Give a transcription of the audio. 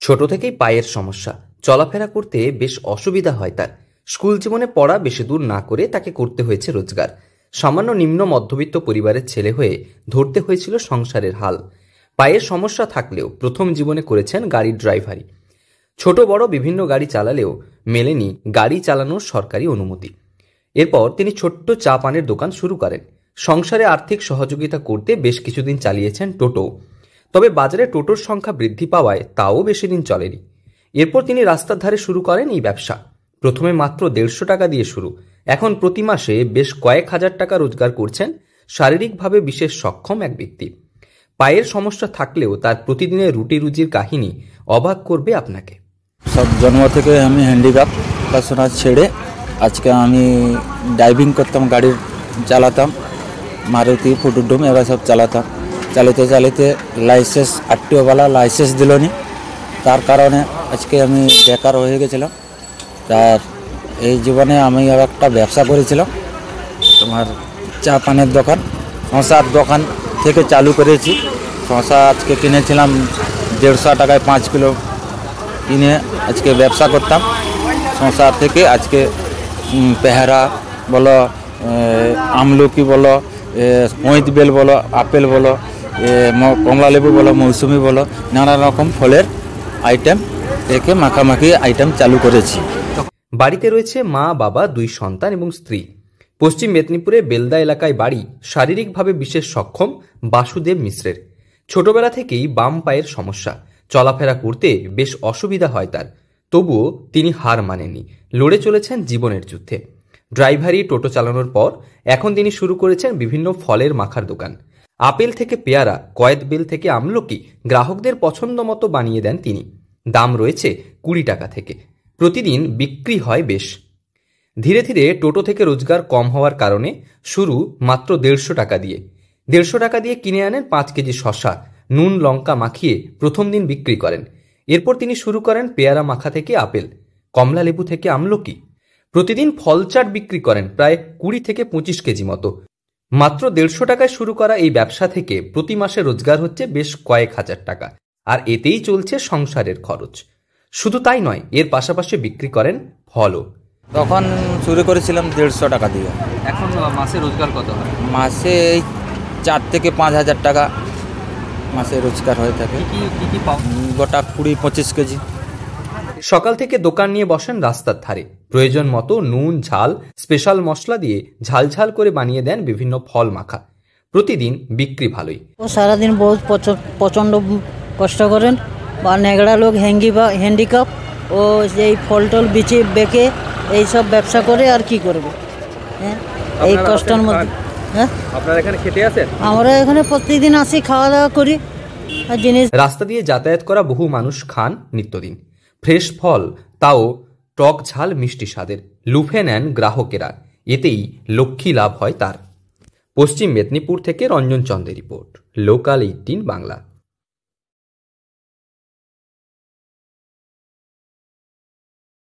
ছোট থেকেই পায়ের সমস্যা, চলাফেরা করতে বেশ অসুবিধা হয় তার। স্কুল জীবনে পড়া বেশি দূর না করে তাকে করতে হয়েছে রোজগার। সামান্য নিম্ন মধ্যবিত্ত পরিবারের ছেলে হয়ে ধরতে হয়েছিল সংসারের হাল। পায়ের সমস্যা থাকলেও প্রথম জীবনে করেছেন গাড়ির ড্রাইভারি। ছোট বড় বিভিন্ন গাড়ি চালালেও মেলেনি গাড়ি চালানোর সরকারি অনুমতি। এরপর তিনি ছোট্ট চা পানের দোকান শুরু করেন। সংসারে আর্থিক সহযোগিতা করতে বেশ কিছুদিন চালিয়েছেন টোটো। তবে বাজারে টোটোর সংখ্যা বৃদ্ধি পাওয়ায় তাও বেশি দিন চলেনি। এরপর তিনি রাস্তার ধারে শুরু করেন এই ব্যবসা। প্রথমে মাত্র 150 টাকা দিয়ে শুরু, এখন প্রতি মাসে বেশ কয়েক হাজার টাকা রোজগার করছেন শারীরিকভাবে বিশেষ সক্ষম এক ব্যক্তি। পায়ের সমস্যা থাকলেও তার প্রতিদিনের রুটি রুজির কাহিনী অবাক করবে আপনাকে। সব জন্ম থেকে আমি হ্যান্ডিক্যাপ পড়াশোনা ছেড়ে আজকে আমি ড্রাইভিং করতাম, গাড়ি চালাতাম, মারুতি ফুটুডুম এবার সব চালাতাম। চালিতে চালিতে লাইসেন্স আরটিওওয়ালা লাইসেন্স দিল নি, তার কারণে আজকে আমি বেকার হয়ে গেছিলাম। তার এই জীবনে আমি একটা ব্যবসা করেছিলাম, তোমার চা পানের দোকান, শশার দোকান থেকে চালু করেছি। শশা আজকে কিনেছিলাম 150 টাকায় 5 কিলো কিনে আজকে ব্যবসা করতাম। শশা থেকে আজকে পেয়ারা বলো, আমলকি বলো, কইত বেল বলো, আপেল বলো, কমলা লেবু বলো, মৌসুমি বলো, নানা রকম ফলের আইটেম থেকে মাখামাখি আইটেম চালু করেছি। বাড়িতে রয়েছে মা, বাবা, 2 সন্তান এবং স্ত্রী। পশ্চিম মেদিনীপুরে বেলদা এলাকায় বাড়ি শারীরিকভাবে বিশেষ সক্ষম বাসুদেব মিশ্রের। ছোটবেলা থেকেই বাম পায়ের সমস্যা, চলাফেরা করতে বেশ অসুবিধা হয় তার। তবুও তিনি হার মানেননি, লড়ে চলেছেন জীবনের যুদ্ধে। ড্রাইভারি, টোটো চালানোর পর এখন তিনি শুরু করেছেন বিভিন্ন ফলের মাখার দোকান। আপেল থেকে পেয়ারা, কয়েত বেল থেকে আমলকি গ্রাহকদের পছন্দ মতো বানিয়ে দেন তিনি। দাম রয়েছে 20 টাকা থেকে। প্রতিদিন বিক্রি হয় বেশ। ধীরে ধীরে টোটো থেকে রোজগার কম হওয়ার কারণে শুরু মাত্র 150 টাকা দিয়ে। 150 টাকা দিয়ে কিনে আনেন 5 কেজি শশা, নুন লঙ্কা মাখিয়ে প্রথম দিন বিক্রি করেন। এরপর তিনি শুরু করেন পেয়ারা মাখা থেকে আপেল, কমলা লেবু থেকে আমলকি। প্রতিদিন ফল চাট বিক্রি করেন প্রায় 20 থেকে 25 কেজি মতো। মাত্র 150 টাকায় শুরু করা এই ব্যবসা থেকে প্রতি মাসে রোজগার হচ্ছে বেশ কয়েক হাজার টাকা, আর এতেই চলছে সংসারের খরচ। শুধু তাই নয়, এর পাশাপাশি বিক্রি করেন ফলও। তখন শুরু করেছিলাম 150 টাকা দিয়ে। এখন মাসে রোজগার কত হয়? মাসে এই 4 থেকে 5 হাজার টাকা মাসে রোজগার হয়ে থাকে। কি পাও? গোটা 20-25 কেজি। সকাল থেকে দোকান নিয়ে বসেন রাস্তার ধারে। প্রয়োজন মতো নুন, ঝাল, স্পেশাল মশলা দিয়ে ঝাল ঝাল করে বানিয়ে দেন বিভিন্ন ফল মাখা। প্রতিদিন বিক্রি ভালোই। ও সারাদিন বহুত প্রচণ্ড কষ্ট করেন, বা নেগড়া লোক হ্যান্ডিক্যাপ ও এই ফল টল বিচে বেঁকে এইসব ব্যবসা করে আর কি করবে। হ্যাঁ, এই কষ্টের মধ্যে। হ্যাঁ, আপনারা এখানে খেতে আসেন? আমরা এখানে প্রতিদিন আসি, খাওয়া দাওয়া করি আর জিনিস। রাস্তা দিয়ে যাতায়াত করা বহু মানুষ খান নিত্যদিন ফ্রেশ ফল, তাও টক ঝাল মিষ্টি স্বাদের। লুফে নেন গ্রাহকেরা, এতেই লক্ষ্মী লাভ হয় তার। পশ্চিম মেদিনীপুর থেকে রঞ্জন চন্দ্রের রিপোর্ট, লোকাল 18 বাংলা।